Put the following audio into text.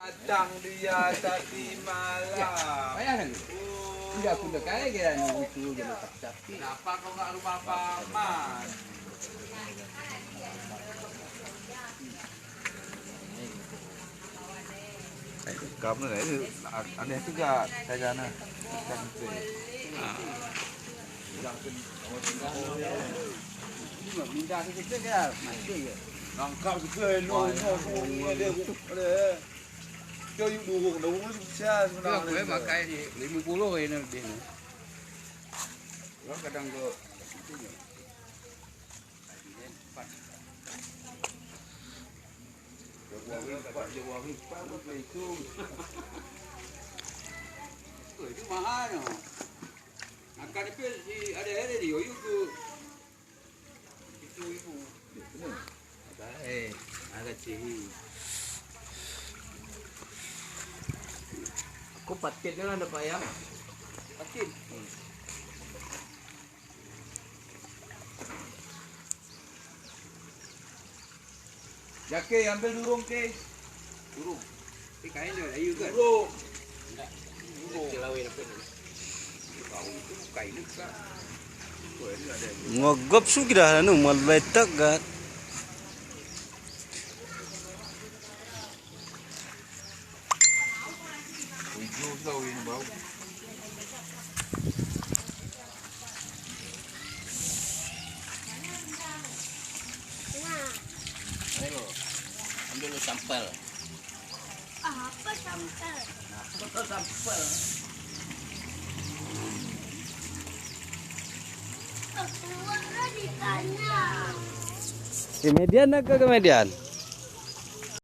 Datang dia tadi malam. Bayangkan tu. Tidak aku dekat kira ni itu je tapi. Kenapa kau enggak rumah paman? Kamu ni aneh juga saya sana. Ikan itu. Minta kita ke mati ke. Nangkap juga no dia. Cho you dulu susah Aku makai di 50 ini lebih. Kalau kadang go itu itu mahal no. Akan itu ada di Oyu tu. Itu. Ada cihi. Aku paket lah ada payah. Paket. Jake ambil durung ke? Durung. Kain dia ayu kan? Durung. Enggak. Durung. Celawin apa ni? Kau itu kain juga. Ngogop sudah anu mulai tegat. Hijau tahu ini bau. Ayo. Ambil lu sampel. Apa sampel? Apa sampel? Keluar di kandang. Ke median ke median?